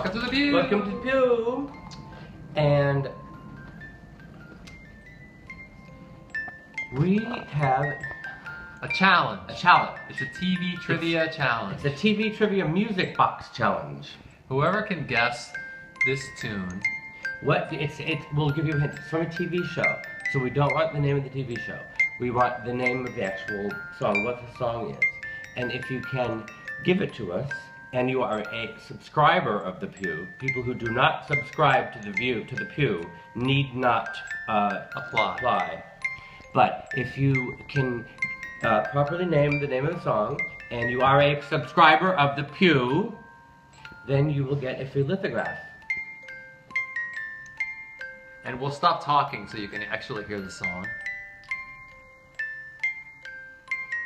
Welcome to the Pew! Welcome to the Pew! And we have a challenge. a challenge. It's a TV trivia challenge. It's a TV trivia music box challenge. Whoever can guess this tune. We'll give you a hint. It's from a TV show. So we don't want the name of the TV show. We want the name of the actual song, what the song is. And if you can give it to us, and you are a subscriber of the Pew, people who do not subscribe to the Pew need not apply. But if you can properly name the name of the song, and you are a subscriber of the Pew, then you will get a free lithograph. And we'll stop talking so you can actually hear the song.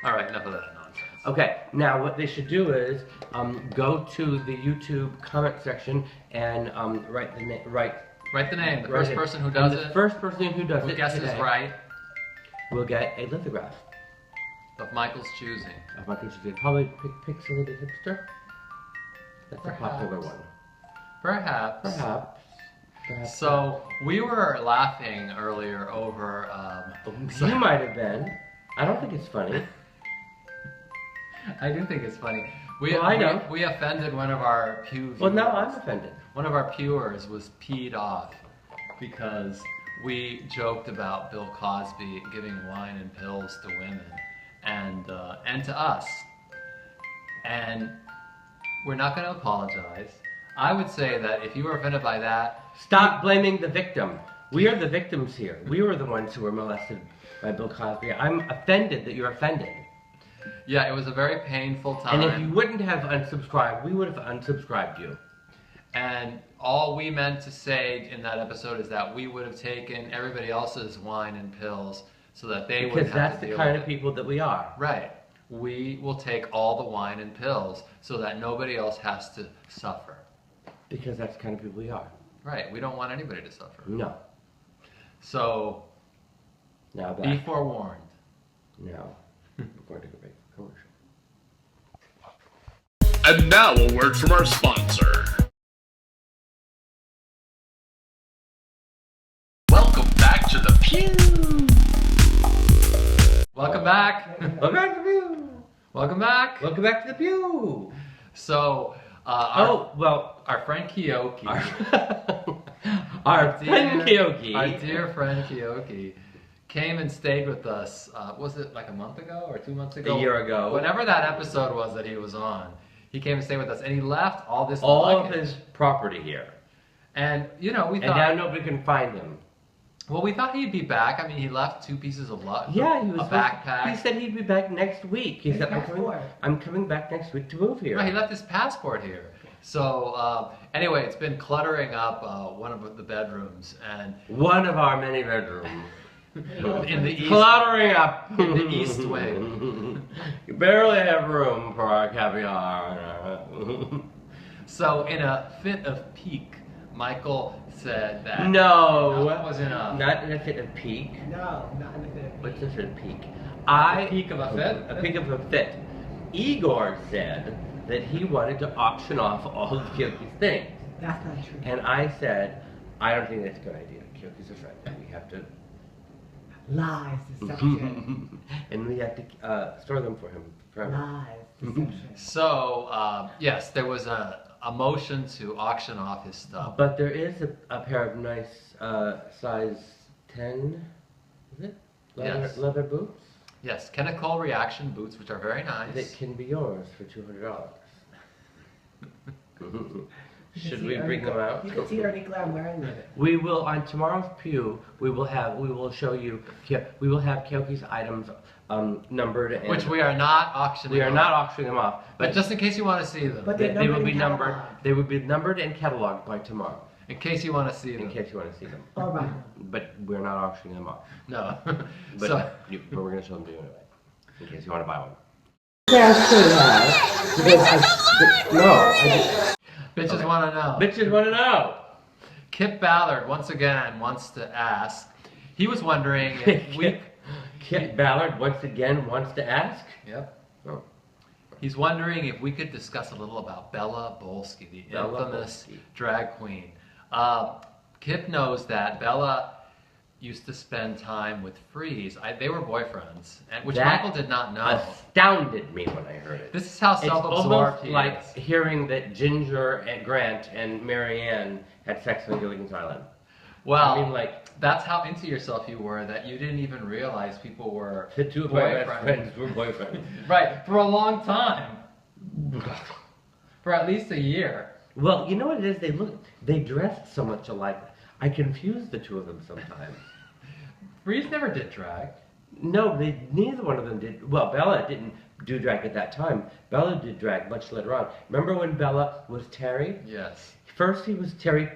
Alright, enough of that nonsense. Okay, now what they should do is go to the YouTube comment section and write the name. Write the name. The first person who does it. The first person who does who it guesses today right will get a lithograph of Michael's choosing. of Michael's choosing. Probably Pixelated Hipster. That's Perhaps. a popular one. Perhaps. Perhaps. So we were laughing earlier over. You might have been. I don't think it's funny. I do think it's funny. We offended one of our Pew viewers. Well, now I'm offended. One of our Pewers was peed off because we joked about Bill Cosby giving wine and pills to women and to us. And we're not going to apologize. I would say that if you were offended by that... Stop blaming the victim. We are the victims here. We were the ones who were molested by Bill Cosby. I'm offended that you're offended. Yeah, it was a very painful time. And if you wouldn't have unsubscribed, we would have unsubscribed you. And all we meant to say in that episode is that we would have taken everybody else's wine and pills so that they would have to deal with it. Because that's the kind of people that we are. Right. We will take all the wine and pills so that nobody else has to suffer. Because that's the kind of people we are. Right. We don't want anybody to suffer. No. So, Now be forewarned. No. We're going to go back to commercial. And now a word from our sponsor. Welcome back to the Pew! Welcome back. Welcome back to the Pew! Welcome back. Welcome back to the Pew! So, our friend Keoki. Our friend Keoki. Our dear friend Keoki came and stayed with us, was it like a month ago or 2 months ago? A year ago. Whenever that episode was that he was on, he came and stayed with us and he left all this all luggage. of his property here. And, you know, we thought... And now nobody can find him. Well, we thought he'd be back. I mean, he left 2 pieces of luggage. Yeah, he was... A backpack. He said he'd be back next week. He said, I'm coming back next week to move here. Right, he left his passport here. So, anyway, it's been cluttering up one of the bedrooms. And one of our many bedrooms. in the east, cluttering up in the east wing. You barely have room for our caviar. So in a fit of pique, Michael said that no, that was enough. Not in a fit of pique. No, not in a fit of pique. What's a fit of pique? A peak of a fit? A peak of a fit. Igor said that he wanted to auction off all of Keoki's things. That's not true. And I said, I don't think that's a good idea. Keoki's a friend, and we have to... Lies, deception. And we have to store them for him forever. Lies, deception. So, yes, there was a motion to auction off his stuff. But there is a pair of nice size 10, is it? Leather boots? Yes, Kenneth Cole reaction boots, which are very nice. That can be yours for $200. Should we bring them out? You can see Ernie Glam wearing them. We will, on tomorrow's Pew, we will show you, we will have Keoki's items numbered. And which we are not auctioning We are not auctioning them off. But just in case you want to see them. But they will be numbered. They will be numbered and cataloged by tomorrow. In case you want to see them. In case you want to see them. All right. But we're not auctioning them off. No. But we're going to show them to you anyway. In case you want to buy one. Bitches want to know. Bitches want to know. Kip Ballard once again wants to ask. He was wondering if we... Kip Ballard once again wants to ask? Yep. Oh. He's wondering if we could discuss a little about Bella Bolski, the Bella infamous Bolski. drag queen. Kip knows that Bella used to spend time with Freeze. They were boyfriends, which That Michael did not know. Astounded me when I heard it. This is how It's self-absorbed almost he like is. hearing that Ginger and Grant and Marianne had sex on Gilligan's Island. Well, I mean, like, that's how into yourself you were that you didn't even realize people were the two of my best boyfriends. friends were boyfriends. Right, for a long time. For at least a year. Well, you know what it is? They dressed so much alike. I confuse the two of them sometimes. Freeze never did drag. No, neither one of them did. Well, Bella didn't do drag at that time. Bella did drag much later on. Remember when Bella was Terry? Yes. First he was Terry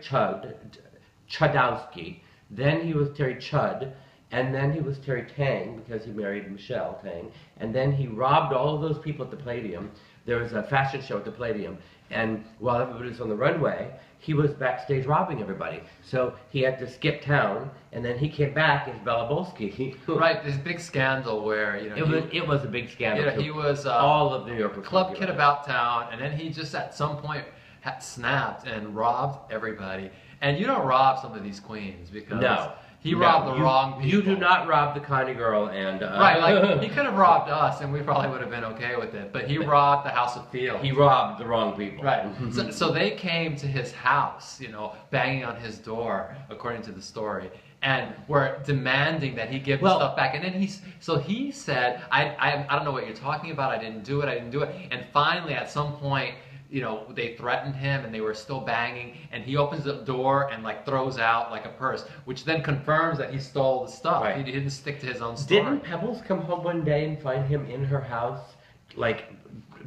Chudowski. Then he was Terry Chud. And then he was Terry Tang because he married Michelle Tang. And then he robbed all of those people at the Palladium. There was a fashion show at the Palladium. And while everybody was on the runway, he was backstage robbing everybody. So he had to skip town, and then he came back as Bella Bolski. Right, this big scandal where, you know, It was a big scandal. he was all of New York was club talking kid about about town, and then he just at some point had snapped and robbed everybody. And you don't rob some of these queens because he robbed the wrong people. You do not rob the Connie girl and... Right, like, he could have robbed us, and we probably would have been okay with it, but he robbed the House of Field. He robbed the wrong people. Right. So they came to his house, you know, banging on his door, according to the story, and were demanding that he give the stuff back. And then he said, I don't know what you're talking about. I didn't do it. And finally, at some point, you know, they threatened him and they were still banging, and he opens the door and like throws out like a purse, which then confirms that he stole the stuff. Right. He didn't stick to his own story. Didn't Pebbles come home one day and find him in her house, like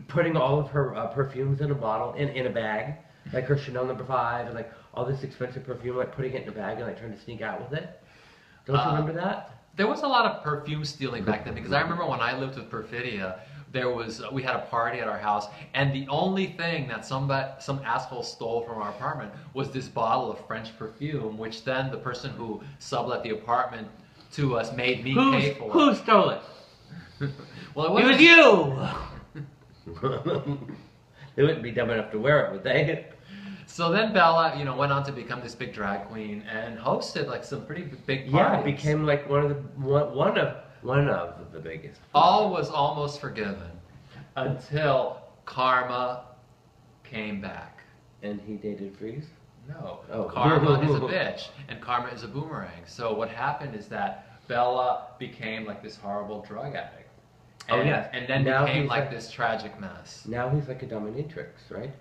putting all of her perfumes in a bottle, in a bag, like her Chanel No. 5 and like all this expensive perfume, like putting it in a bag and like trying to sneak out with it? Don't you remember that? There was a lot of perfume stealing back then, because I remember when I lived with Perfidia, we had a party at our house, and the only thing that some asshole stole from our apartment was this bottle of French perfume, which then the person who sublet the apartment to us made me pay for. Who stole it? Well, It was you! They wouldn't be dumb enough to wear it, would they? So then Bella, you know, went on to become this big drag queen and hosted like some pretty big parties. Yeah, became like one of the biggest. All was almost forgiven until Karma came back. And he dated Freeze? No. Oh. Karma is a bitch, and karma is a boomerang. So what happened is that Bella became like this horrible drug addict. And, Oh, yes. And then Now became he's like like- this tragic mess. Now he's like a dominatrix, right?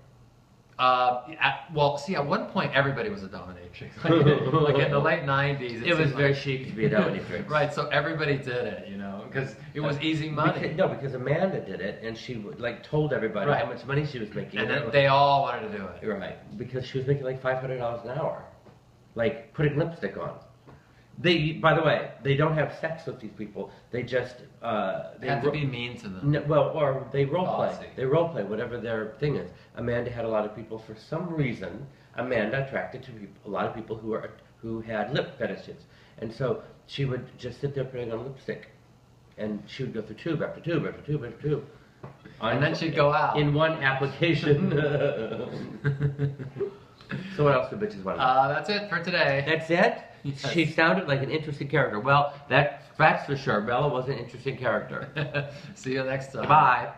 Well, see, at one point everybody was a dominatrix. Like in the late 90s. It was seemed very like, chic to be a dominatrix. right, so everybody did it, you know, because it was easy money. Because Amanda did it, and she like told everybody Right. how much money she was making. And then they all wanted to do it. Right, because she was making like $500 an hour, like putting lipstick on. By the way, they don't have sex with these people. They just They have to be mean to them. or they role play. Bossy. They role play whatever their thing is. Amanda had a lot of people for some reason. Amanda attracted to a lot of people who had lip fetishes, and so she would just sit there putting on lipstick, and she would go through tube after tube after tube after tube. And then she'd go out. In one application. So what else do bitches want to know? That's it for today. That's it? Yes. She sounded like an interesting character. Well, that's for sure. Bella was an interesting character. See you next time. Bye.